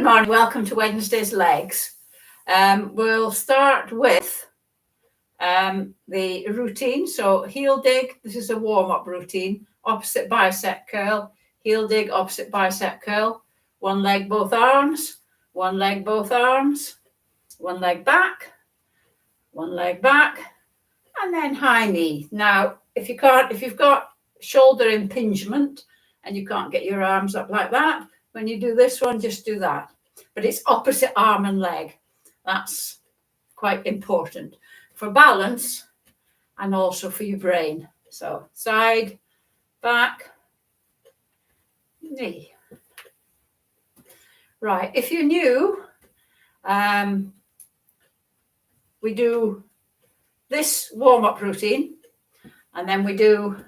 Good morning, welcome to Wednesday's legs. We'll start with the routine. So heel dig, this is a warm-up routine. Opposite bicep curl, heel dig, opposite bicep curl. One leg, both arms, one leg, both arms, one leg back, and then high knee. Now, if you've got shoulder impingement and you can't get your arms up like that, when you do this one, just do that. But it's opposite arm and leg. That's quite important for balance and also for your brain. So side, back, knee. Right, if you're new, we do this warm-up routine, and then we do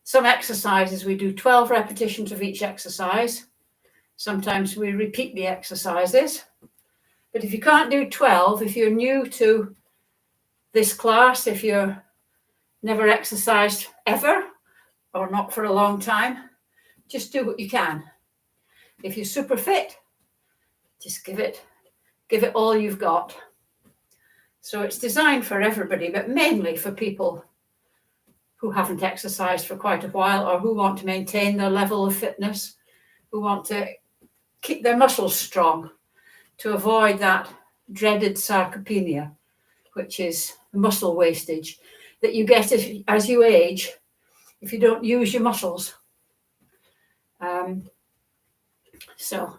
some exercises. We do 12 repetitions of each exercise. Sometimes we repeat the exercises. But if you can't do 12, if you're new to this class, if you're never exercised ever or not for a long time, just do what you can. If you're super fit, just give it all you've got. So it's designed for everybody, but mainly for people who haven't exercised for quite a while, or who want to maintain their level of fitness, who want to keep their muscles strong to avoid that dreaded sarcopenia, which is muscle wastage that you get as you age if you don't use your muscles. So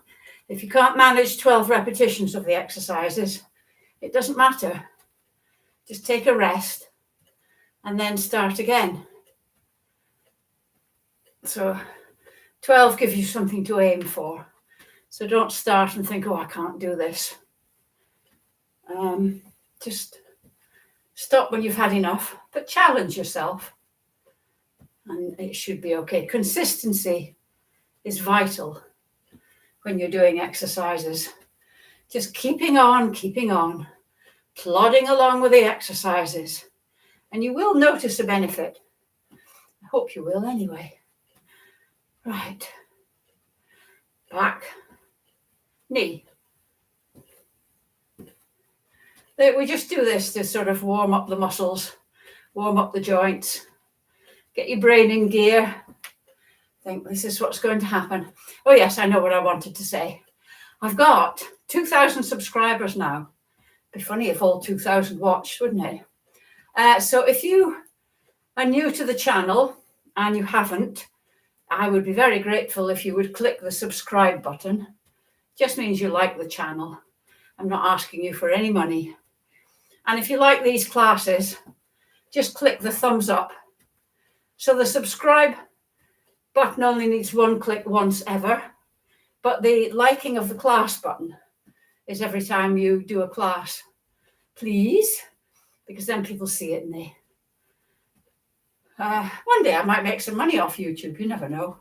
if you can't manage 12 repetitions of the exercises, it doesn't matter. Just take a rest and then start again. So 12 gives you something to aim for. So don't start and think, oh, I can't do this. Just stop when you've had enough, but challenge yourself. And it should be okay. Consistency is vital when you're doing exercises. Just keeping on, plodding along with the exercises. And you will notice a benefit. I hope you will anyway. Right. Back. Knee. We just do this to sort of warm up the muscles, warm up the joints, get your brain in gear. Think this is what's going to happen. Oh yes, I know what I wanted to say. I've got 2,000 subscribers now. It'd be funny if all 2,000 watched, wouldn't it? So if you are new to the channel and you haven't, I would be very grateful if you would click the subscribe button. Just means you like the channel. I'm not asking you for any money. And if you like these classes, just click the thumbs up. So the subscribe button only needs one click once ever, but the liking of the class button is every time you do a class. Please, because then people see it and they... one day I might make some money off YouTube, you never know.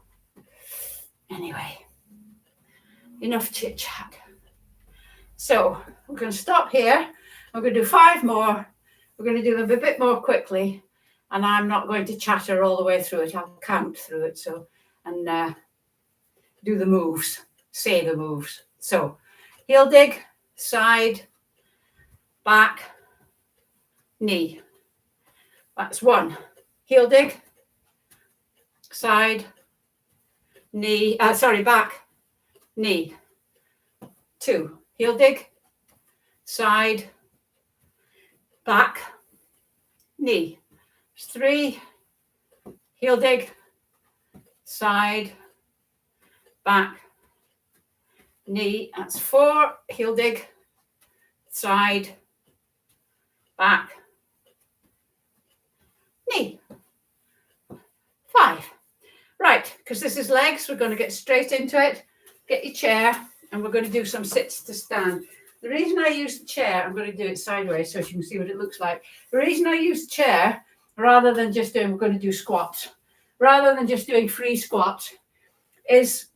Anyway, enough chit chat. So we're going to stop here. We're going to do 5 more. We're going to do them a bit more quickly, and I'm not going to chatter all the way through it. I'll count through it and do the moves, say the moves. So heel dig, side, back, knee. That's 1. Heel dig, side, knee, back, knee. 2, heel dig, side, back, knee. 3, heel dig, side, back, knee. That's 4, heel dig, side, back, knee. 5. Right, because this is legs, we're going to get straight into it. Get your chair, and we're going to do some sits to stand. The reason I use the chair, I'm going to do it sideways so you can see what it looks like. The reason I use the chair, rather than just doing, we're going to do squats, rather than just doing free squats, is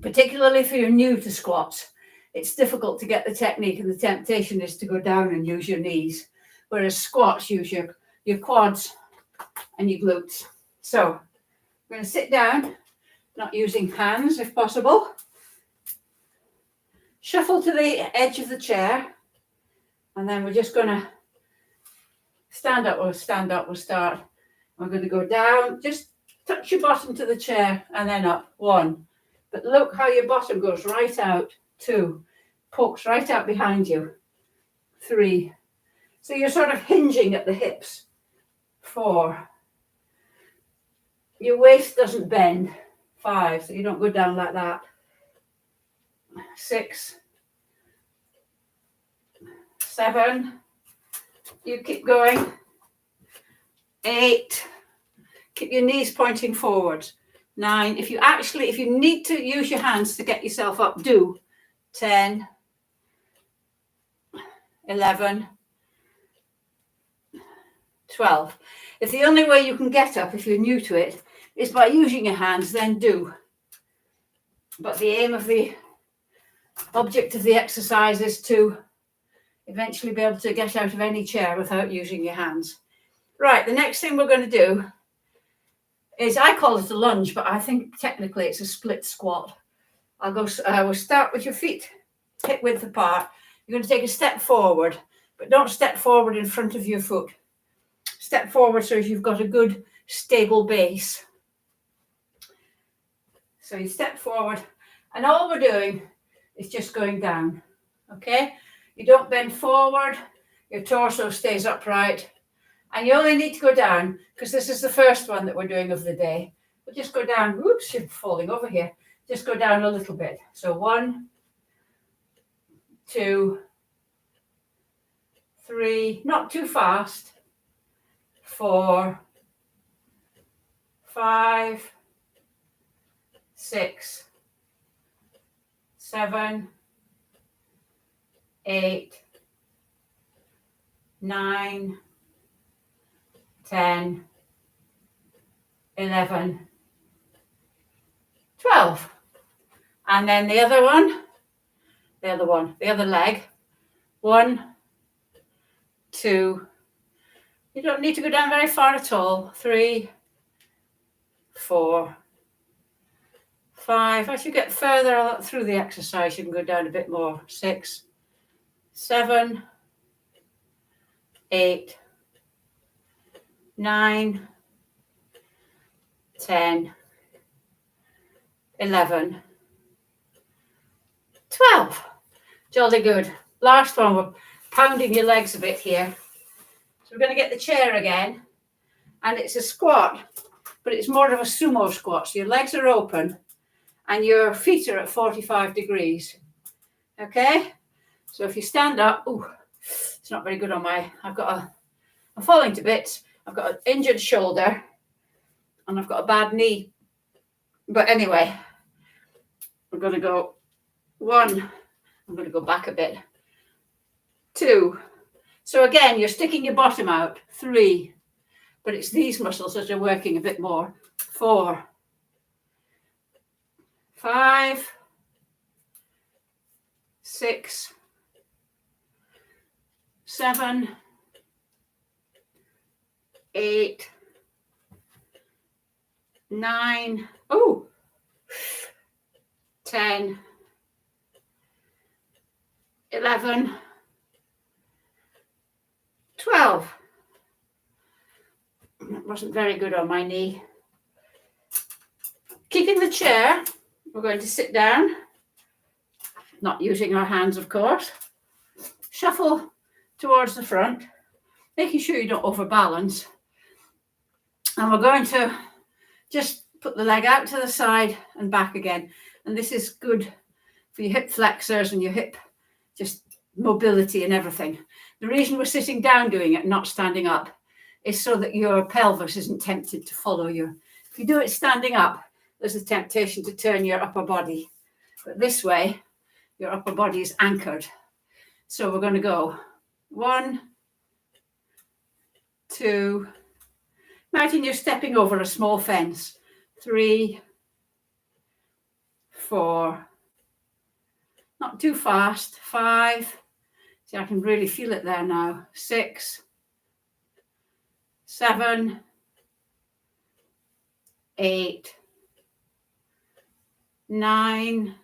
particularly if you're new to squats, it's difficult to get the technique, and the temptation is to go down and use your knees, whereas squats use your quads and your glutes. So I'm going to sit down, not using hands if possible. Shuffle to the edge of the chair, and then we're just going to stand up. We'll start. We're going to go down, just touch your bottom to the chair, and then up. 1. But look how your bottom goes right out. 2. Pokes right out behind you. 3. So you're sort of hinging at the hips. 4. Your waist doesn't bend. 5. So you don't go down like that. 6. 7. You keep going. 8. Keep your knees pointing forwards. 9. If you need to use your hands to get yourself up, do. 10. 11. 12. If the only way you can get up, if you're new to it, is by using your hands, then do. But the aim of the object of the exercise is to eventually be able to get out of any chair without using your hands. Right, the next thing we're going to do is, I call it a lunge, but I think technically it's a split squat. We'll start with your feet hip width apart. You're going to take a step forward, but don't step forward in front of your foot. Step forward so you've got a good stable base. So you step forward, and all we're doing is just going down, okay? You don't bend forward, your torso stays upright, and you only need to go down, because this is the first one that we're doing of the day. We'll just go down, whoops, you're falling over here. Just go down a little bit. So 1, 2, 3, not too fast. 4, 5, 6, 7, 8, 9, 10, 11, 12. And then the other leg. 1, 2. You don't need to go down very far at all. 3, 4, 5. As you get further through the exercise, you can go down a bit more. 6, 7, 8, 9, 10, 11, 12. Jolly good. Last one, we're pounding your legs a bit here. So we're going to get the chair again, and it's a squat, but it's more of a sumo squat. So your legs are open and your feet are at 45 degrees. Okay? So if you stand up, it's not very good on I'm falling to bits. I've got an injured shoulder and I've got a bad knee. But anyway, we're going to go 1. I'm going to go back a bit. 2. So again, you're sticking your bottom out. 3. But it's these muscles that are working a bit more. 4. 5. 6. 7. 8. 9. 10. 11. 12. That wasn't very good on my knee. Keeping the chair, we're going to sit down, not using our hands, of course. Shuffle towards the front, making sure you don't overbalance. And we're going to just put the leg out to the side and back again. And this is good for your hip flexors and your hip just mobility and everything. The reason we're sitting down doing it, not standing up, is so that your pelvis isn't tempted to follow you. If you do it standing up, there's a temptation to turn your upper body. But this way, your upper body is anchored. So we're going to go 1, 2. Imagine you're stepping over a small fence. 3, 4. Not too fast. 5. See, I can really feel it there now. 6, 7, 8, 9,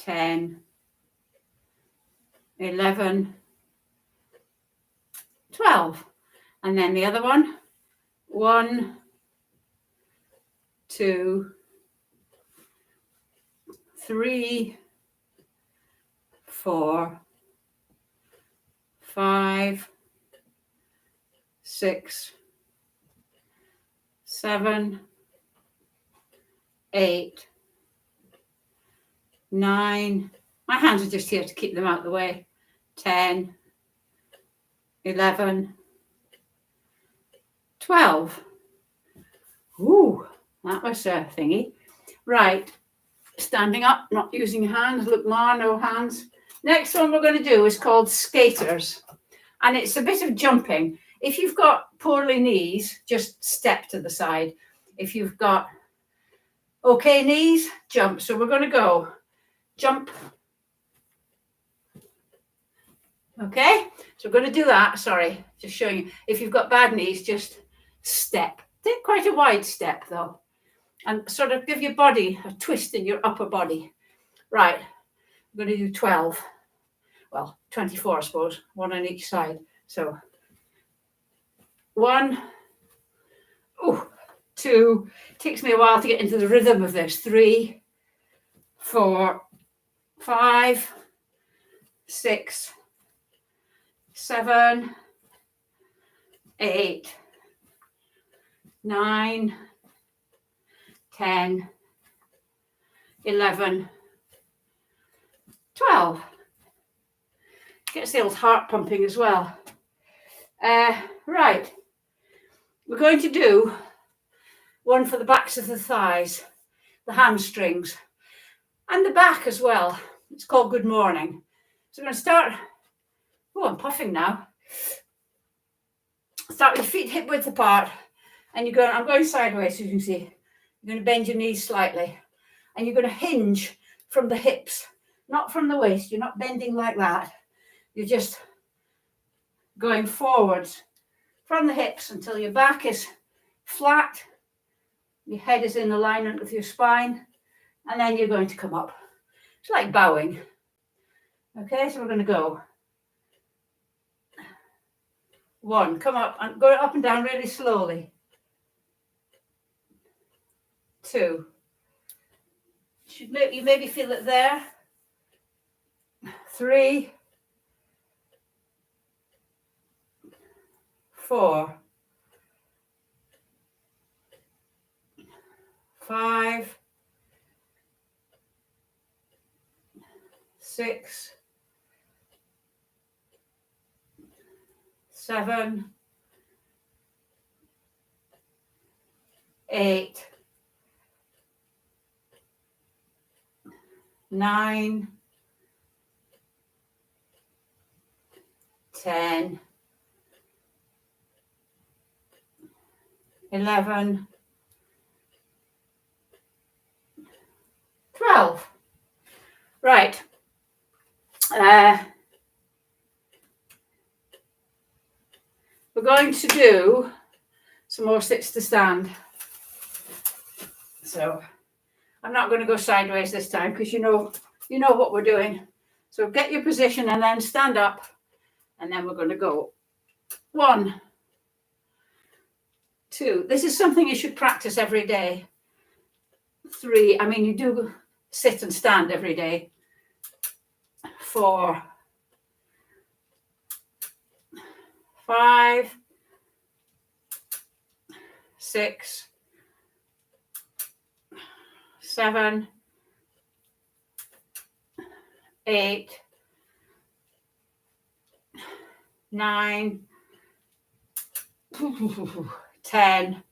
10, 11, 12. And then the other one, 1, 2, 3, 4, 5, 6, 7, 8, 9. My hands are just here to keep them out of the way. 10, 11, 12. Ooh, that was a thingy. Right, standing up, not using hands. Look, Ma, no hands. Next one we're going to do is called skaters. And it's a bit of jumping. If you've got poorly knees, just step to the side. If you've got okay knees, jump. So we're going to go jump. Okay, so we're going to do that. Sorry, just showing you. If you've got bad knees, just step. Take quite a wide step though, and sort of give your body a twist in your upper body. Right, we're going to do 12. Well, 24, I suppose, one on each side. So 1, 2, takes me a while to get into the rhythm of this. 3, 4, 5, 6, 7, 8, 9, 10, 11, 12. Gets the old heart pumping as well. Right, we're going to do one for the backs of the thighs, the hamstrings, and the back as well. It's called Good Morning. So we're going to start. Oh, I'm puffing now. Start with your feet hip width apart, and you're going. I'm going sideways, so you can see. You're going to bend your knees slightly, and you're going to hinge from the hips, not from the waist. You're not bending like that. You're just going forwards from the hips until your back is flat, your head is in alignment with your spine, and then you're going to come up. It's like bowing. Okay, so we're going to go. 1, come up and go up and down really slowly. 2, you maybe feel it there. 3, 4, 5, 6, 7, 8, 9, 10, 11, 12. Right. We're going to do some more sits to stand. So I'm not going to go sideways this time because you know what we're doing. So get your position and then stand up, and then we're going to go 1, 2. This is something you should practice every day. 3, I mean, you do sit and stand every day. 4, 5, 6, 7, 8, 9, 10,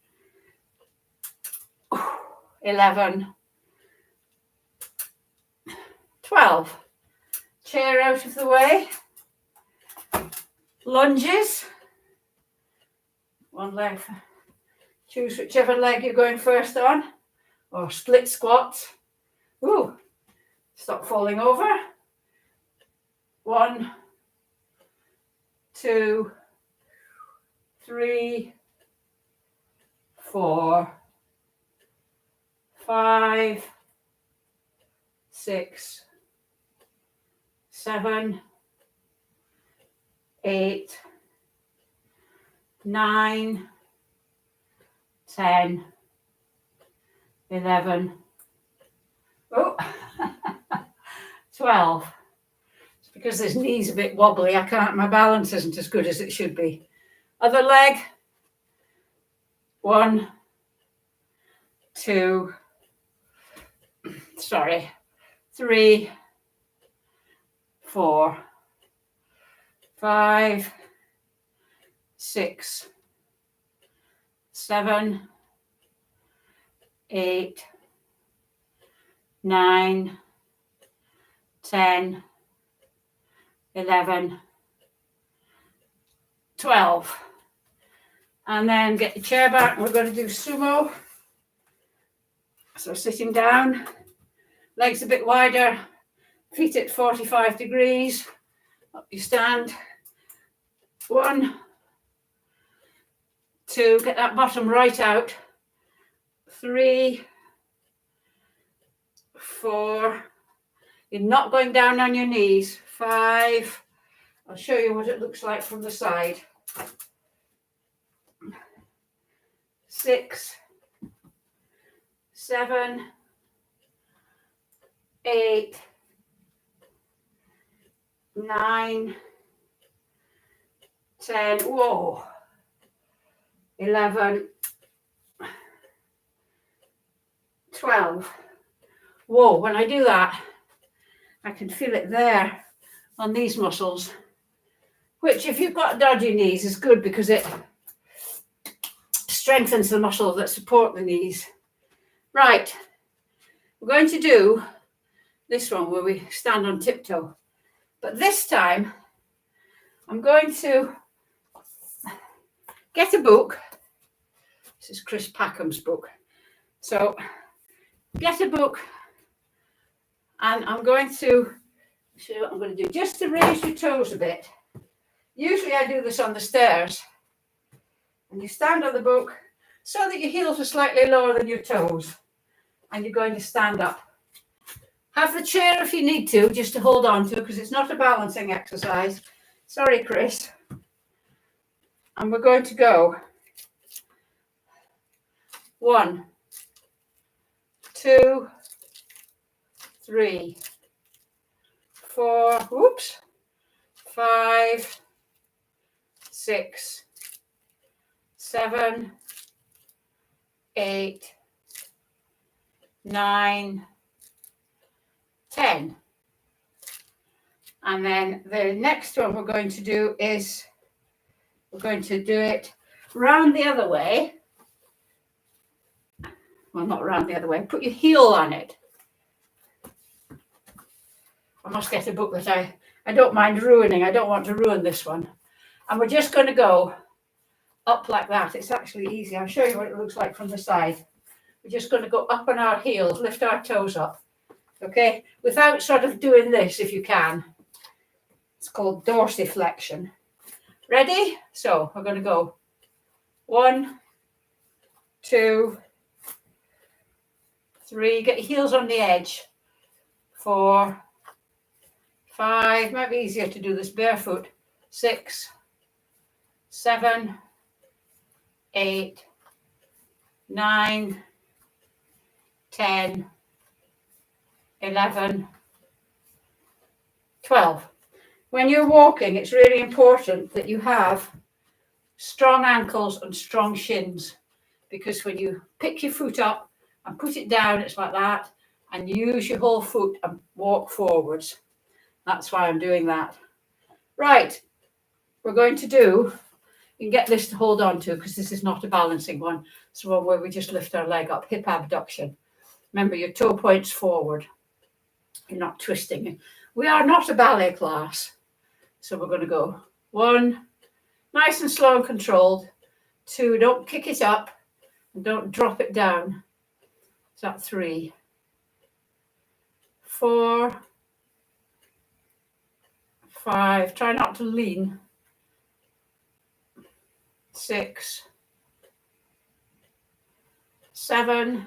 11, 12. Chair out of the way. Lunges. One leg. Choose whichever leg you're going first on. Or split squats. Ooh. Stop falling over. 1, 2, 3, 4, 5, 6, 7, 8, 9, 10, 11, oh, 12. It's because this knee's a bit wobbly. My balance isn't as good as it should be. Other leg. 1, 2, 3, 4, 5, 6, 7, 8, 9, 10, 11, 12. And then get your chair back. We're going to do sumo. So sitting down, legs a bit wider, feet at 45 degrees. Up you stand. 1, 2, get that bottom right out. 3, 4. You're not going down on your knees. 5. I'll show you what it looks like from the side. 6, 7, 8, 9, 10, whoa, 11, 12. Whoa, when I do that, I can feel it there on these muscles, which if you've got dodgy knees is good because it strengthens the muscles that support the knees. Right, we're going to do this one where we stand on tiptoe. But this time, I'm going to get a book. This is Chris Packham's book. So get a book and I'm going to show what I'm going to do. Just to raise your toes a bit. Usually I do this on the stairs. And you stand on the book so that your heels are slightly lower than your toes. And you're going to stand up. Have the chair if you need to, just to hold on to, because it's not a balancing exercise. Sorry, Chris. And we're going to go 1, 2, 3, 4, 5, 6, 7, 8, 9, 10. And then the next one we're going to do is we're going to do it round the other way. Well, not round the other way. Put your heel on it. I must get a book that I don't mind ruining. I don't want to ruin this one. And we're just going to go up like that. It's actually easy. I'll show you what it looks like from the side. We're just going to go up on our heels, lift our toes up. Okay? Without sort of doing this if you can. It's called dorsiflexion. Ready? So we're going to go 1, 2, 3. Get your heels on the edge. 4, 5. Might be easier to do this barefoot. 6, 7, 8, 9, 10, 11, 12. When you're walking, it's really important that you have strong ankles and strong shins, because when you pick your foot up and put it down, it's like that, and use your whole foot and walk forwards. That's why I'm doing that. Right, we're going to do, you can get this to hold on to because this is not a balancing one. So where we just lift our leg up, hip abduction. Remember, your toe points forward. You're not twisting. We are not a ballet class. So we're going to go 1, nice and slow and controlled. 2, don't kick it up and don't drop it down. Is that 3? 4, 5, try not to lean. 6, 7,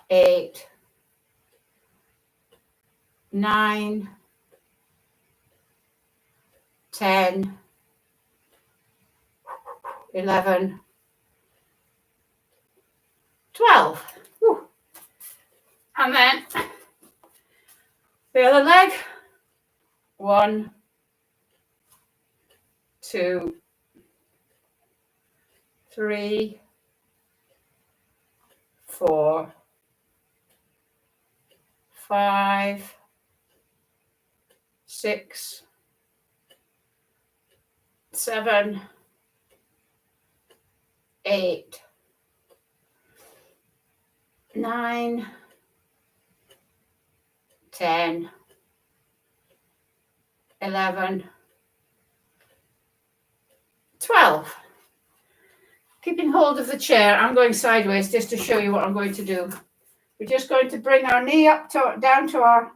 8, 9, 10, 11, 12. Whew. And then the other leg. 1, 2, 3, 4, 5, 6, 7, 8, 9, 10, 11, 12. Keeping hold of the chair, I'm going sideways just to show you what I'm going to do. We're just going to bring our knee up down to our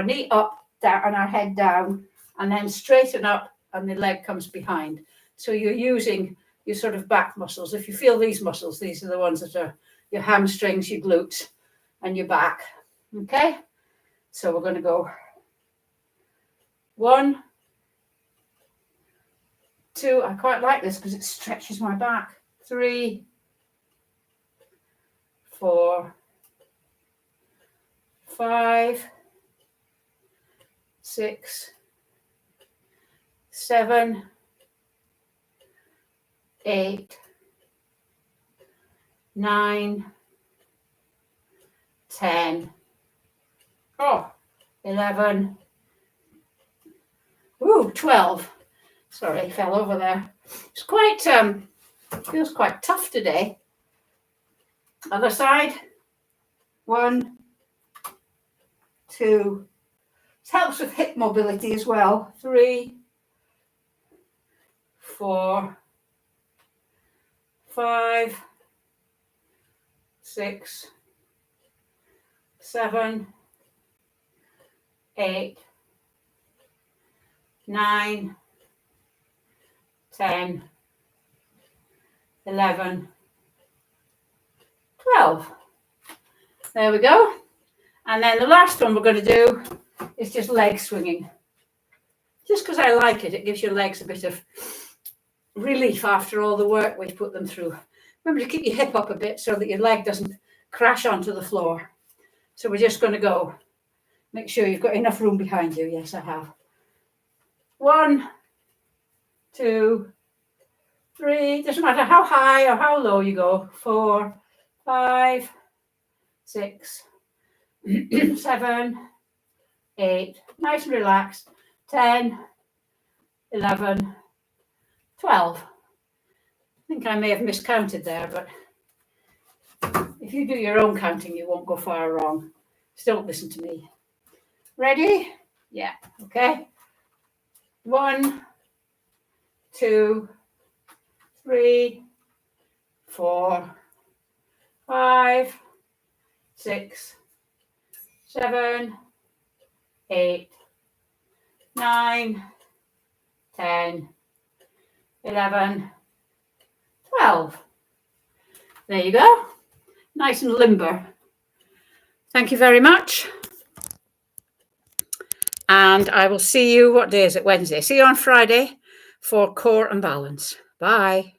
knee up down and our head down, and then straighten up and the leg comes behind. So you're using your sort of back muscles. If you feel these muscles, these are the ones that are your hamstrings, your glutes, and your back. Okay? So we're going to go 1, 2, I quite like this because it stretches my back. 3, 4, 5, 6, 7, 8, 9, 10, 11, 12. Sorry, I fell over there. It's quite, feels quite tough today. Other side. 1, 2. It helps with hip mobility as well. 3, 4, 5, 6, 7, 8, 9, 10, 11, 12. There we go. And then the last one we're going to do is just leg swinging. Just because I like it, it gives your legs a bit of relief after all the work we've put them through. Remember to keep your hip up a bit so that your leg doesn't crash onto the floor. So we're just going to go. Make sure you've got enough room behind you. Yes, I have. 1, 2, 3. Doesn't matter how high or how low you go. 4, 5, 6, 7, 8. Nice and relaxed. 10, 11, 12. I think I may have miscounted there, but if you do your own counting, you won't go far wrong. Just don't listen to me. Ready? Yeah. Okay. 1, 2, 3, 4, 5, 6, 7, 8, 9, 10, 11, 12. There you go. Nice and limber. Thank you very much. And I will see you, what day is it? Wednesday. See you on Friday for core and balance. Bye.